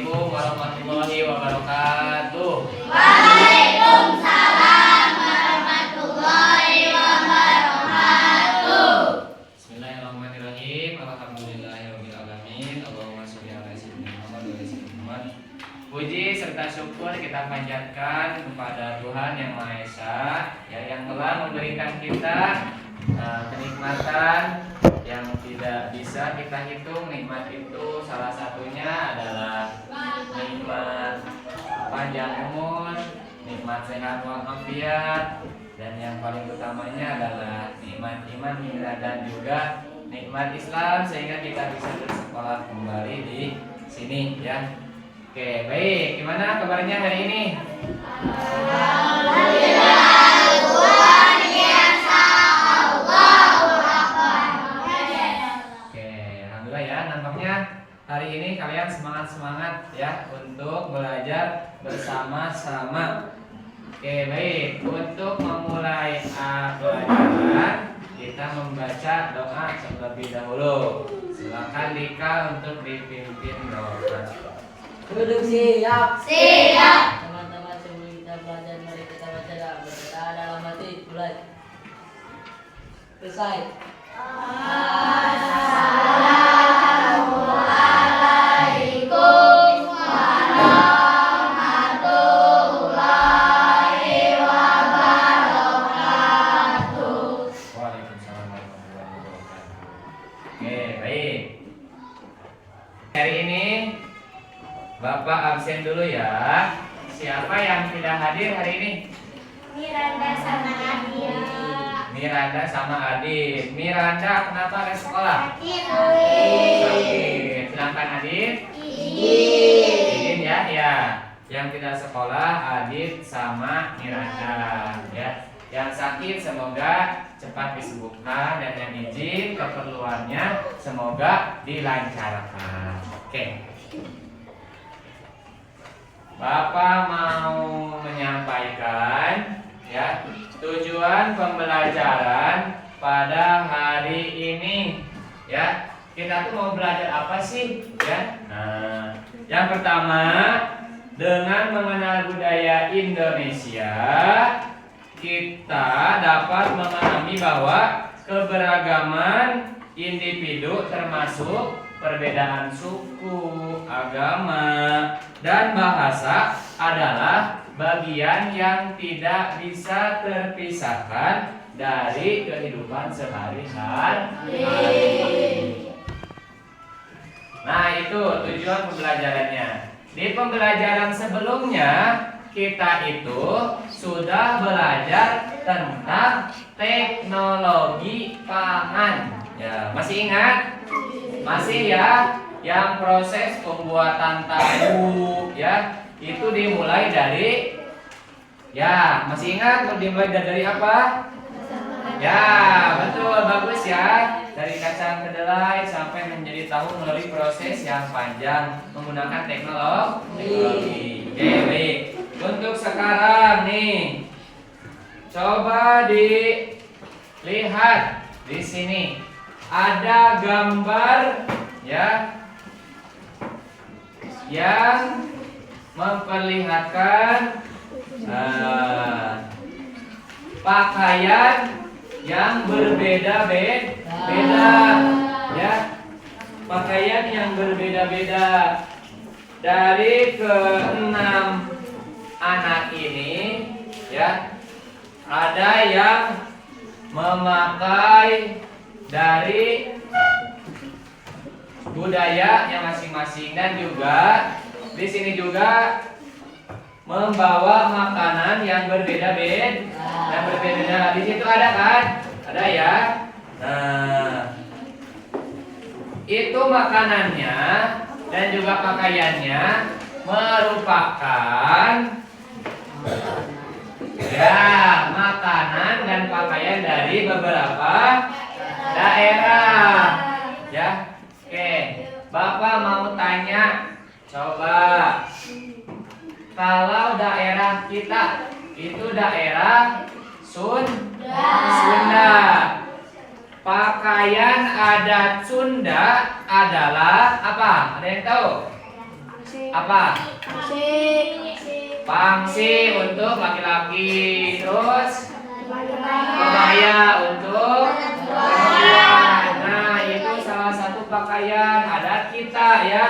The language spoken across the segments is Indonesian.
Assalamualaikum warahmatullahi wabarakatuh. Waalaikumsalam warahmatullahi wabarakatuh. Bismillahirrahmanirrahim. Alhamdulillahirabbil alamin. Allahumma sholli ala sayyidina Muhammad wa ala sayyidina Muhammad. Puji serta syukur kita panjatkan kepada Tuhan Yang Maha Esa, ya, yang telah memberikan kita kenikmatan yang tidak bisa kita hitung. Nikmat itu salah satunya adalah nikmat panjang umur, nikmat sehat walafiat, dan yang paling utamanya adalah nikmat iman dan juga nikmat Islam, sehingga kita bisa bersekolah kembali di sini, ya. Oke, baik. Gimana kabarnya hari ini? Hari ini kalian semangat-semangat ya untuk belajar bersama-sama. Oke, baik. Untuk memulai pelajaran, kita membaca doa terlebih dahulu. Silakan Dika untuk dipimpin doa. Duduk siap. Siap. Teman-teman, sebelum kita belajar, mari kita baca doa. Berdoa dalam hati, mulai. Selesai. Bapak absen dulu ya. Siapa yang tidak hadir hari ini? Miranda sama Adit. Miranda sama Adit. Miranda kenapa ke sekolah? Sakit. Sedangkan Adit? Izin. Ya, ya. Yang tidak sekolah Adit sama Miranda, ya. Yang sakit semoga cepat disembuhkan, dan yang izin keperluannya semoga dilancarkan. Oke. Bapak mau menyampaikan, ya, tujuan pembelajaran pada hari ini, ya. Kita tuh mau belajar apa sih, ya? Nah, yang pertama, dengan mengenal budaya Indonesia, kita dapat memahami bahwa keberagaman individu termasuk perbedaan suku, agama, dan bahasa adalah bagian yang tidak bisa terpisahkan dari kehidupan sehari-hari. Nah, itu tujuan pembelajarannya. Di pembelajaran sebelumnya kita itu sudah belajar tentang teknologi pangan. Ya, masih ingat? Masih ya? Yang proses pembuatan tahu, ya, itu dimulai dari, ya, masih ingat dimulai dari apa? Ya, betul, bagus ya. Dari kacang kedelai sampai menjadi tahu melalui proses yang panjang menggunakan teknologi. Oke, baik. Untuk sekarang nih, coba dilihat di sini. Ada gambar, ya, yang memperlihatkan pakaian yang berbeda-beda, ya, pakaian yang berbeda-beda. Dari keenam anak ini, ya, ada yang memakai dari budayanya masing-masing, dan juga di sini juga membawa makanan yang berbeda-beda. Yang berbeda. Di situ ada kan? Ada ya. Nah, itu makanannya dan juga pakaiannya merupakan, ya, makanan dan pakaian dari beberapa daerah, ya. Oke, Bapak mau tanya, coba, kalau daerah kita itu daerah Sunda, pakaian adat Sunda adalah apa? Ada yang tahu? Apa? Pangsi. Pangsi untuk laki-laki. Terus kebaya untuk perempuan. Nah, itu salah satu pakaian adat kita ya,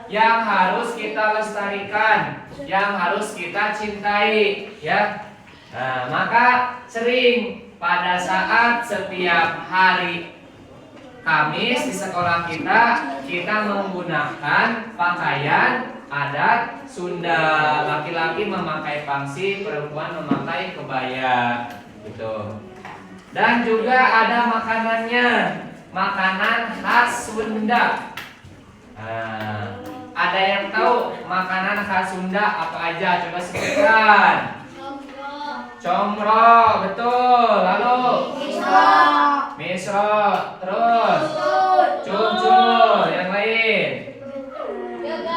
yang harus kita lestarikan, yang harus kita cintai ya. Nah, maka sering pada saat setiap hari Kamis di sekolah kita menggunakan pakaian adat Sunda. Laki-laki memakai pangsi, perempuan memakai kebaya gitu. Dan juga ada makanannya, makanan khas Sunda. Nah, ada yang tahu makanan khas Sunda apa aja? Coba sebutkan. Comro, betul. Lalu misro, terus cucul, yang lain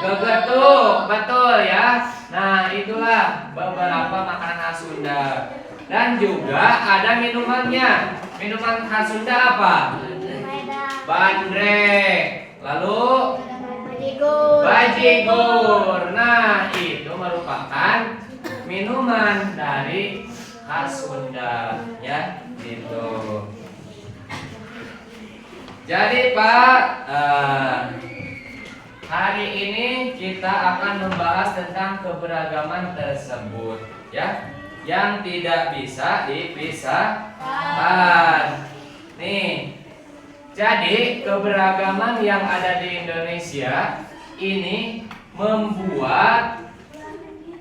gegetuk, betul ya. Nah, itulah beberapa makanan khas Sunda. Dan juga ada minumannya. Minuman khas Sunda apa? Bandrek. Lalu bajigur. Nah, itu merupakan minuman dari khas Sunda ya, gitu. Jadi Pak, hari ini kita akan membahas tentang keberagaman tersebut ya, yang tidak bisa dipisahkan. Nih, jadi keberagaman yang ada di Indonesia ini membuat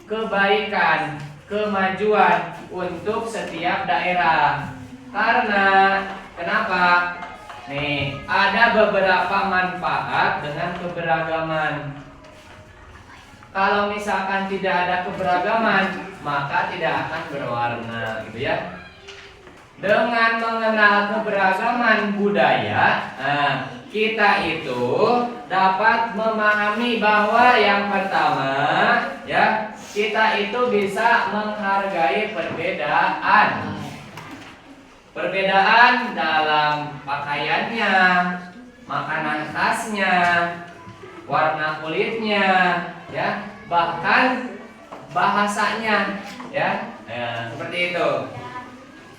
kebaikan, kemajuan untuk setiap daerah. Karena kenapa? Nih, ada beberapa manfaat dengan keberagaman. Kalau misalkan tidak ada keberagaman, maka tidak akan berwarna, gitu ya. Dengan mengenal keberagaman budaya, kita itu dapat memahami bahwa yang pertama, ya, kita itu bisa menghargai perbedaan. Perbedaan dalam pakaiannya, makanan khasnya, warna kulitnya, ya, bahkan bahasanya, ya, seperti itu.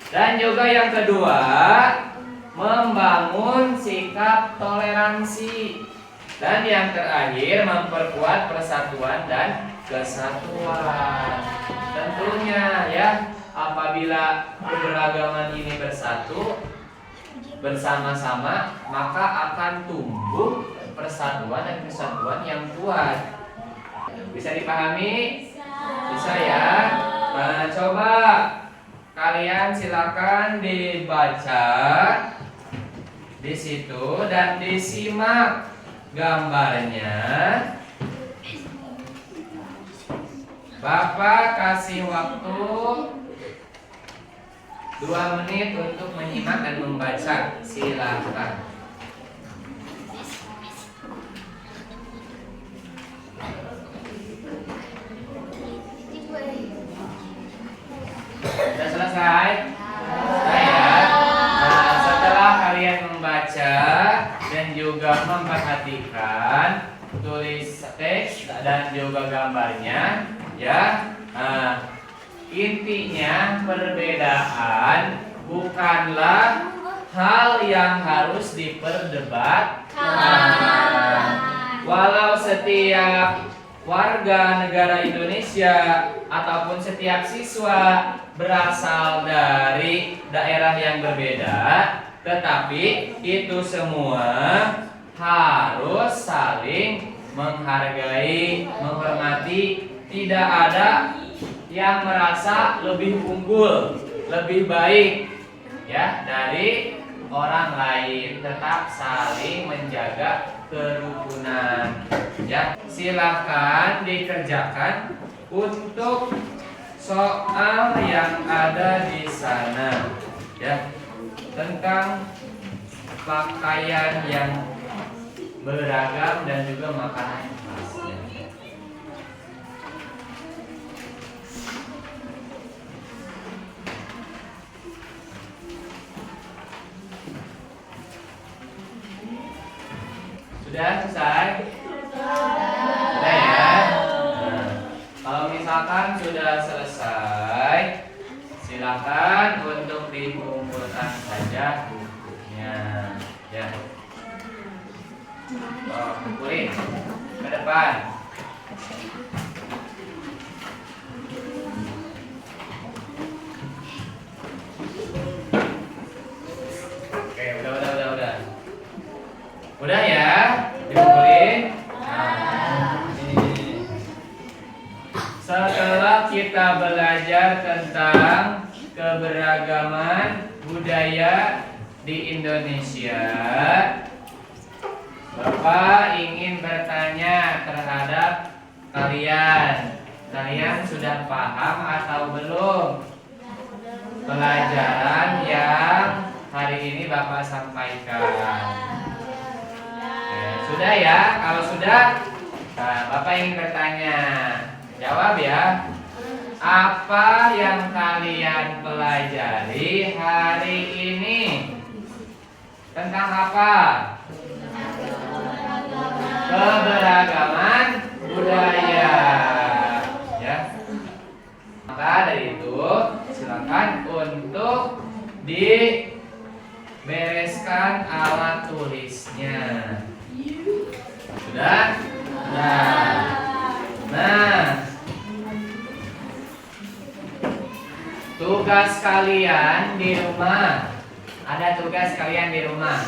Dan juga yang kedua, membangun sikap toleransi. Dan yang terakhir, memperkuat persatuan dan kesatuan. Tentunya ya, apabila keberagaman ini bersatu bersama-sama, maka akan tumbuh persatuan dan kesatuan yang kuat. Bisa dipahami? Bisa ya? Nah, coba kalian silakan dibaca di situ dan disimak gambarnya. Bapak kasih waktu 2 menit untuk menyimak dan membaca. Silakan. Sudah selesai? Sudah ya? Nah, setelah kalian membaca dan juga memperhatikan tulis teks dan juga gambarnya, ya. Nah, intinya perbedaan bukanlah hal yang harus diperdebatkan. Walau setiap warga negara Indonesia ataupun setiap siswa berasal dari daerah yang berbeda, tetapi itu semua harus saling menghargai, menghormati. Tidak ada yang merasa lebih unggul, lebih baik ya dari orang lain. Tetap saling menjaga kerukunan ya. Silahkan dikerjakan untuk soal yang ada di sana ya, tentang pakaian yang beragam dan juga makanan khasnya. Sudah selesai? Sudah ya? misalkan sudah selesai, silakan untuk dikumpulkan saja bukunya. Ya. Oh, kumpulin ke depan. Oke, udah. Udah ya, dikumpulin. Nah, ini. Setelah kita belajar tentang keberagaman budaya di Indonesia, Bapak ingin bertanya terhadap kalian. Kalian sudah paham atau belum pelajaran yang hari ini Bapak sampaikan? Sudah ya? Kalau sudah, nah, Bapak ingin bertanya. Jawab ya. Apa yang kalian pelajari hari ini? Tentang apa? Keberagaman budaya. Ya. Maka dari itu, silakan untuk dibereskan alat tulisnya. Sudah? Nah, tugas kalian di rumah. Ada tugas kalian di rumah.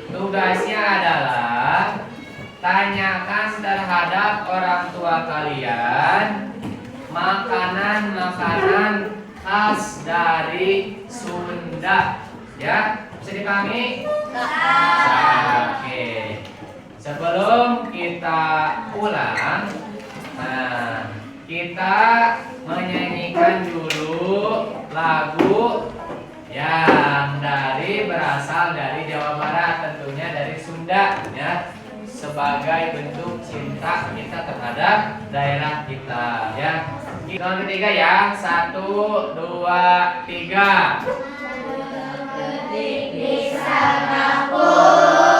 Tugasnya adalah tanyakan terhadap orang tua kalian makanan-makanan khas dari Sunda. Ya, bisa dipahami? Oke. Sebelum kita pulang, nah, kita menyanyikan dulu lagu yang berasal dari Jawa Barat, tentunya dari Sunda, ya, sebagai bentuk cinta kita terhadap daerah kita, ya. Hitungan ketiga ya, 1, 2, 3. Ketik di Singapura.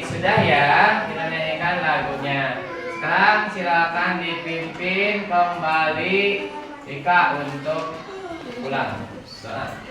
Sudah ya, kita nyanyikan lagunya. Sekarang silakan dipimpin kembali Ika untuk pulang. Siap.